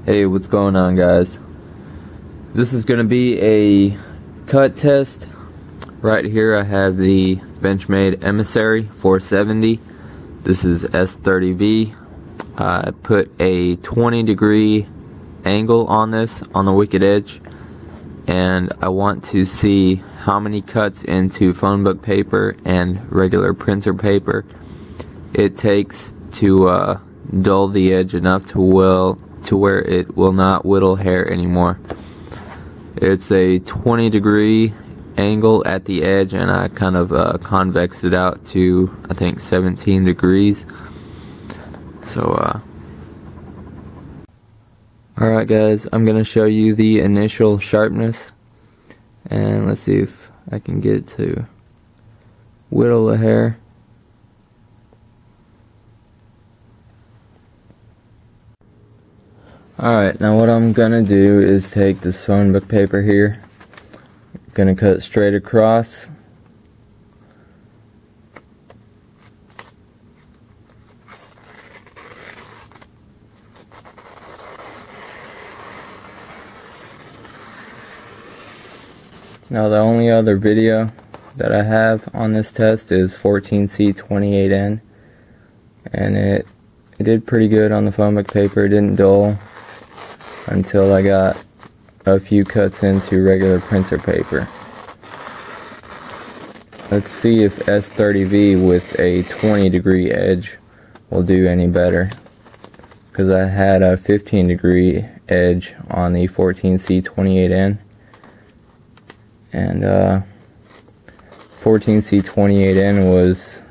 Hey, what's going on, guys? This is going to be a cut test. Right here I have the Benchmade Emissary 470. This is S30V. I put a 20-degree angle on this on the wicked edge, and I want to see how many cuts into Phonebook paper and regular printer paper it takes to dull the edge enough to where it will not whittle hair anymore. It's a 20-degree angle at the edge, and I kind of convexed it out to, I think, 17 degrees. So alright guys, I'm going to show you the initial sharpness, and let's see if I can get it to whittle the hair. Alright, now what I'm going to do is take this Phonebook paper here. I'm going to cut it straight across. Now the only other video that I have on this test is 14C28N, and it did pretty good on the Phonebook paper. It didn't dull until I got a few cuts into regular printer paper. Let's see if S30V with a 20-degree edge will do any better, because I had a 15-degree edge on the 14C28N, and 14C28N was,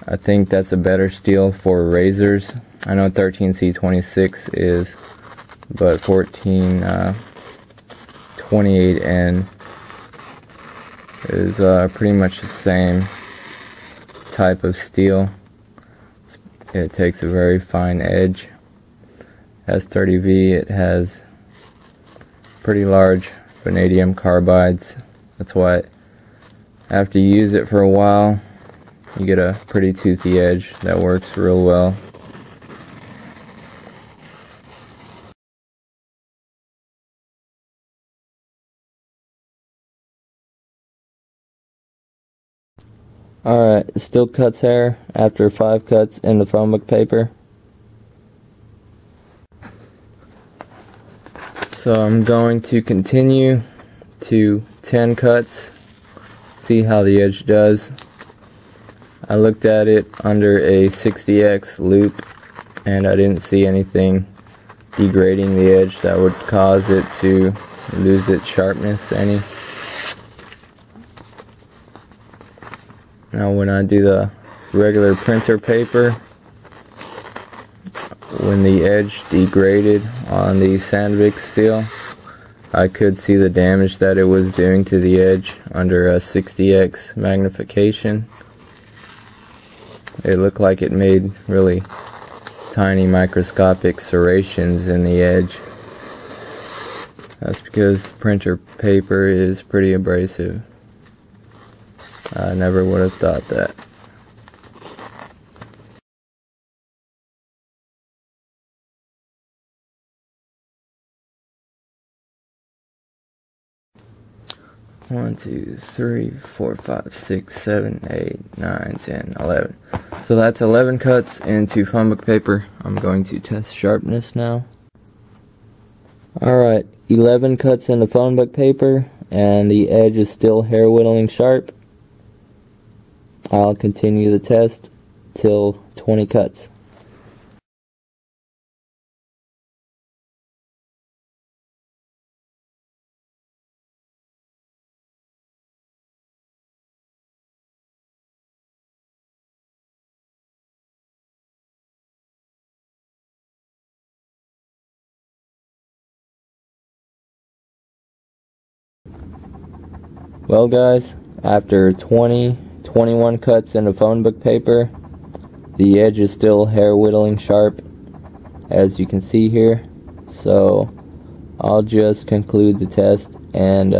I think that's a better steel for razors. I know 13C26 is, but 1428N is pretty much the same type of steel. It takes a very fine edge. S30V, it has pretty large vanadium carbides. That's why after you use it for a while, you get a pretty toothy edge that works real well. Alright, it still cuts hair after 5 cuts in the Phonebook paper. So I'm going to continue to 10 cuts, see how the edge does. I looked at it under a 60X loop, and I didn't see anything degrading the edge that would cause it to lose its sharpness any. Now when I do the regular printer paper, when the edge degraded on the Sandvik steel, I could see the damage that it was doing to the edge under a 60X magnification. It looked like it made really tiny microscopic serrations in the edge. That's because the printer paper is pretty abrasive. I never would have thought that. One, 2, 3, 4, 5, 6, 7, 8, 9, 10, 11. So that's 11 cuts into Phonebook paper. I'm going to test sharpness now. Alright, 11 cuts into Phonebook paper, and the edge is still hair whittling sharp. I'll continue the test till 20 cuts. Well guys, after 21 cuts into Phonebook paper, the edge is still hair whittling sharp, as you can see here. So I'll just conclude the test and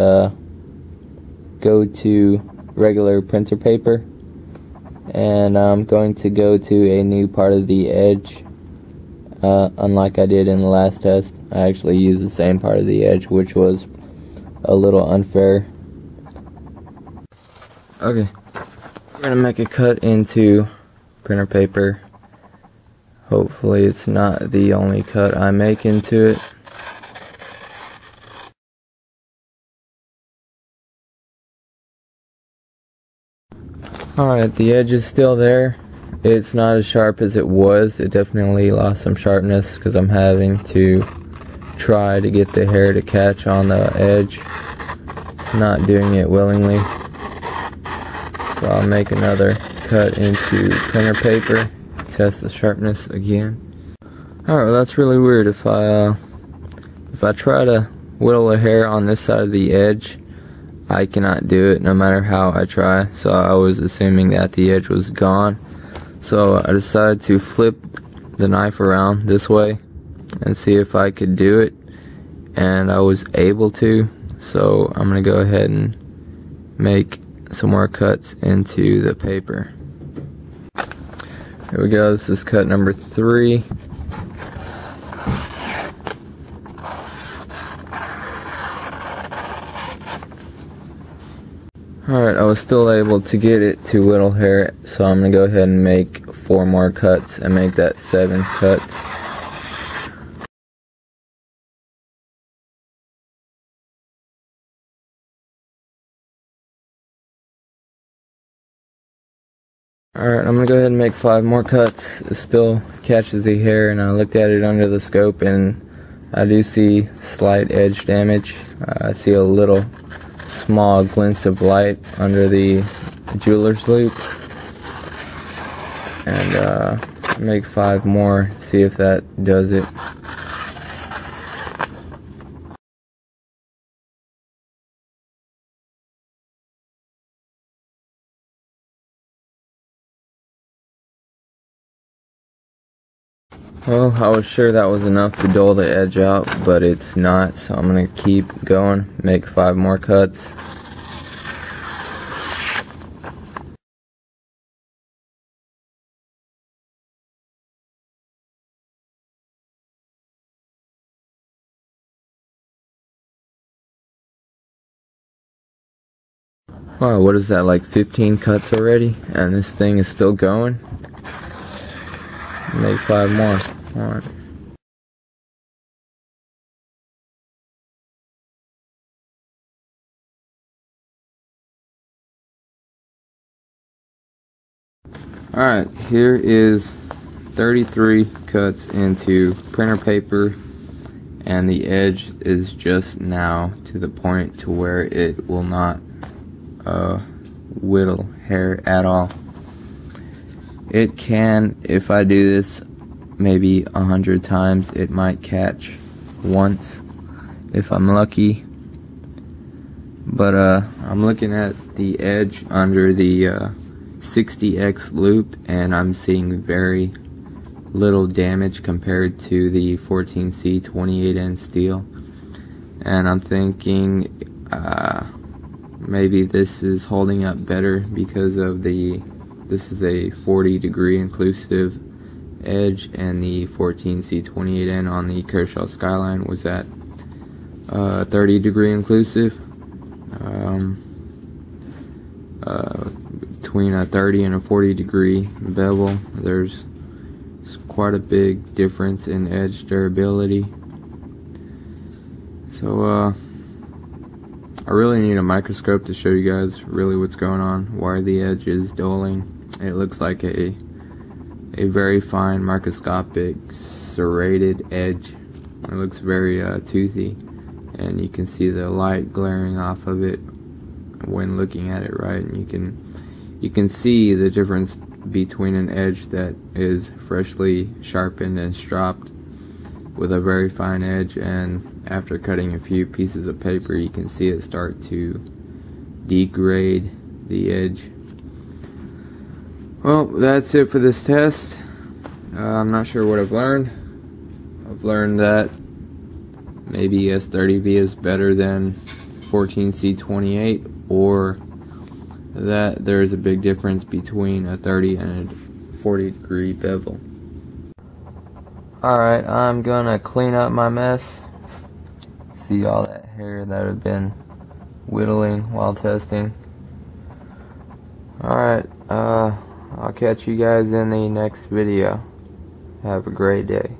go to regular printer paper, and I'm going to go to a new part of the edge unlike I did in the last test. I actually used the same part of the edge, which was a little unfair. Okay, we're gonna make a cut into printer paper. Hopefully it's not the only cut I make into it. Alright, the edge is still there. It's not as sharp as it was. It definitely lost some sharpness because I'm having to try to get the hair to catch on the edge. It's not doing it willingly. So I'll make another cut into printer paper, test the sharpness again. Alright, well that's really weird. If I try to whittle a hair on this side of the edge, I cannot do it no matter how I try. So I was assuming that the edge was gone. So I decided to flip the knife around this way and see if I could do it, and I was able to. So I'm going to go ahead and make some more cuts into the paper. Here we go, this is cut number 3. Alright, I was still able to get it to whittle hair, so I'm going to go ahead and make 4 more cuts and make that 7 cuts. Alright, I'm going to go ahead and make 5 more cuts. It still catches the hair, and I looked at it under the scope and I do see slight edge damage. I see a little small glints of light under the jeweler's loop, and make 5 more, see if that does it. Well, I was sure that was enough to dull the edge out, but it's not, so I'm going to keep going, make 5 more cuts. Wow, what is that, like 15 cuts already? And this thing is still going? Make 5 more. Alright. Alright, here is 33 cuts into printer paper, and the edge is just now to the point to where it will not whittle hair at all. It can, if I do this maybe 100 times, it might catch once if I'm lucky. But I'm looking at the edge under the 60X loop, and I'm seeing very little damage compared to the 14C 28N steel. And I'm thinking maybe this is holding up better because of this is a 40 degree inclusive edge, and the 14C 28N on the Kershaw Skyline was at 30 degree inclusive. Between a 30 and a 40 degree bevel, there's quite a big difference in edge durability. So I really need a microscope to show you guys really what's going on, why the edge is dulling. It looks like a very fine microscopic serrated edge. It looks very toothy, and you can see the light glaring off of it when looking at it, right? And you can see the difference between an edge that is freshly sharpened and stropped with a very fine edge, and after cutting a few pieces of paper, you can see it start to degrade the edge. Well, that's it for this test. I'm not sure what I've learned. I've learned that maybe S30V is better than 14C28, or that there is a big difference between a 30 and a 40 degree bevel. Alright, I'm gonna clean up my mess. See all that hair that I've been whittling while testing. Alright, I'll catch you guys in the next video. Have a great day.